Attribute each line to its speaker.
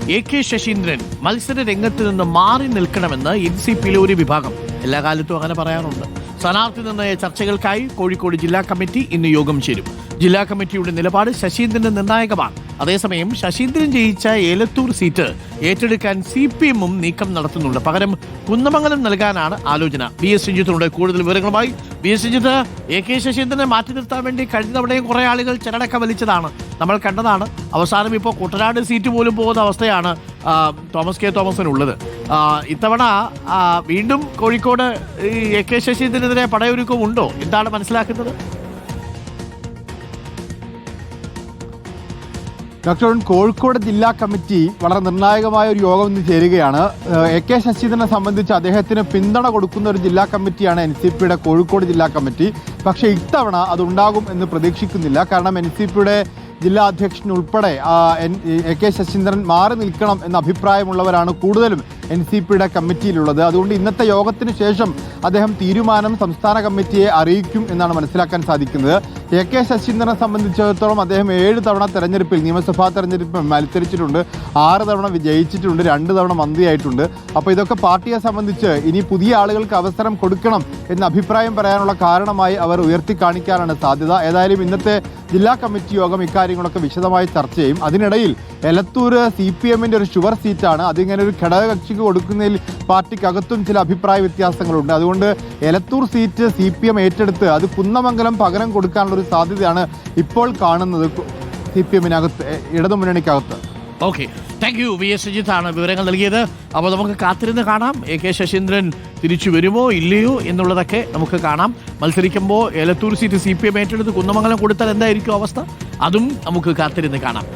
Speaker 1: K Saseendran മത്സര രംഗത്ത് നിന്ന് മാറി നിൽക്കണമെന്ന് NCPയിലെ ഒരു വിഭാഗം എല്ലാ കാലത്തും അങ്ങനെ പറയാറുണ്ട്. സ്ഥാനാർത്ഥി നിർണയ ചർച്ചകൾക്കായി കോഴിക്കോട് ജില്ലാ കമ്മിറ്റി ഇന്ന് യോഗം ചേരും. ജില്ലാ കമ്മിറ്റിയുടെ നിലപാട് ശശീന്ദ്രന് നിർണായകമാണ്. അതേസമയം ശശീന്ദ്രൻ ജയിച്ച ഏലത്തൂർ സീറ്റ് ഏറ്റെടുക്കാൻ CPM-ഉം നീക്കം നടത്തുന്നുണ്ട്. പകരം കുന്നമംഗലം നൽകാനാണ് ആലോചന. BS രഞ്ജിത്തിനുണ്ട് കൂടുതൽ വിവരങ്ങളുമായി. BS രഞ്ജിത്ത്, കെ ശശീന്ദ്രനെ മാറ്റി നിർത്താൻ വേണ്ടി കഴിഞ്ഞ തവണയും കുറെ ആളുകൾ ചിലടക്ക വലിച്ചതാണ്, നമ്മൾ കണ്ടതാണ്. അവസാനം ഇപ്പോൾ കുട്ടനാട് സീറ്റ് പോലും പോകുന്ന അവസ്ഥയാണ് തോമസ് കെ തോമസിനുള്ളത്. ഇത്തവണ വീണ്ടും കോഴിക്കോട് കെ ശശീന്ദ്രനെതിരെ പടയൊരുക്കമുണ്ടോ? എന്താണ് മനസ്സിലാക്കുന്നത്?
Speaker 2: ഡോക്ടർ, കോഴിക്കോട് ജില്ലാ കമ്മിറ്റി വളരെ നിർണായകമായ ഒരു യോഗം ഇന്ന് ചേരുകയാണ്. കെ ശശീന്ദ്രനെ സംബന്ധിച്ച് അദ്ദേഹത്തിന് പിന്തുണ കൊടുക്കുന്ന ഒരു ജില്ലാ കമ്മിറ്റിയാണ് NCPയുടെ കോഴിക്കോട് ജില്ലാ കമ്മിറ്റി. പക്ഷേ ഇത്തവണ അതുണ്ടാകും എന്ന് പ്രതീക്ഷിക്കുന്നില്ല. കാരണം NCPയുടെ ജില്ലാ അധ്യക്ഷൻ ഉൾപ്പെടെ കെ ശശീന്ദ്രൻ മാറി നിൽക്കണം എന്ന അഭിപ്രായമുള്ളവരാണ് കൂടുതലും NCPയുടെ കമ്മിറ്റിയിലുള്ളത്. അതുകൊണ്ട് ഇന്നത്തെ യോഗത്തിന് ശേഷം അദ്ദേഹം തീരുമാനം സംസ്ഥാന കമ്മിറ്റിയെ അറിയിക്കും എന്നാണ് മനസ്സിലാക്കാൻ സാധിക്കുന്നത്. കെ ശശീന്ദ്രനെ സംബന്ധിച്ചിടത്തോളം അദ്ദേഹം 7 തവണ തെരഞ്ഞെടുപ്പിൽ, നിയമസഭാ തെരഞ്ഞെടുപ്പിൽ മത്സരിച്ചിട്ടുണ്ട്. 6 തവണ വിജയിച്ചിട്ടുണ്ട്, 2 തവണ മന്ത്രിയായിട്ടുണ്ട്. അപ്പോൾ ഇതൊക്കെ പാർട്ടിയെ സംബന്ധിച്ച് ഇനി പുതിയ ആളുകൾക്ക് അവസരം കൊടുക്കണം എന്ന അഭിപ്രായം പറയാനുള്ള കാരണമായി അവർ ഉയർത്തി കാണിക്കാനാണ് സാധ്യത. ഏതായാലും ഇന്നത്തെ ജില്ലാ കമ്മിറ്റി യോഗം ഇക്കാര്യങ്ങളൊക്കെ വിശദമായി ചർച്ച ചെയ്യും. അതിനിടയിൽ എലത്തൂർ CPM-ന്റെ ഒരു ഷുവർ സീറ്റാണ്. അതിങ്ങനെ ഒരു ഘടകകക്ഷിക്ക് കൊടുക്കുന്നതിൽ പാർട്ടിക്കകത്തും ചില അഭിപ്രായ വ്യത്യാസങ്ങളുണ്ട്. അതുകൊണ്ട് എലത്തൂർ സീറ്റ് CPM ഏറ്റെടുത്ത് അത് കുന്നമംഗലം പകരം കൊടുക്കാനുള്ളൊരു സാധ്യതയാണ് ഇപ്പോൾ കാണുന്നത് CPM-നകത്ത്, ഇടതുമുന്നണിക്കകത്ത്.
Speaker 1: Okay, thank you. BS രഞ്ജിത്താണ് വിവരങ്ങൾ നൽകിയത്. അപ്പോൾ നമുക്ക് കാത്തിരുന്ന് കാണാം കെ ശശീന്ദ്രൻ തിരിച്ചു വരുമോ ഇല്ലയോ എന്നുള്ളതൊക്കെ നമുക്ക് കാണാം. മത്സരിക്കുമ്പോൾ എലത്തൂർ സീറ്റ് CPM ഏറ്റെടുത്ത് കുന്നമംഗലം കൊടുത്താൽ എന്തായിരിക്കും അവസ്ഥ? അതും നമുക്ക് കാത്തിരുന്ന് കാണാം.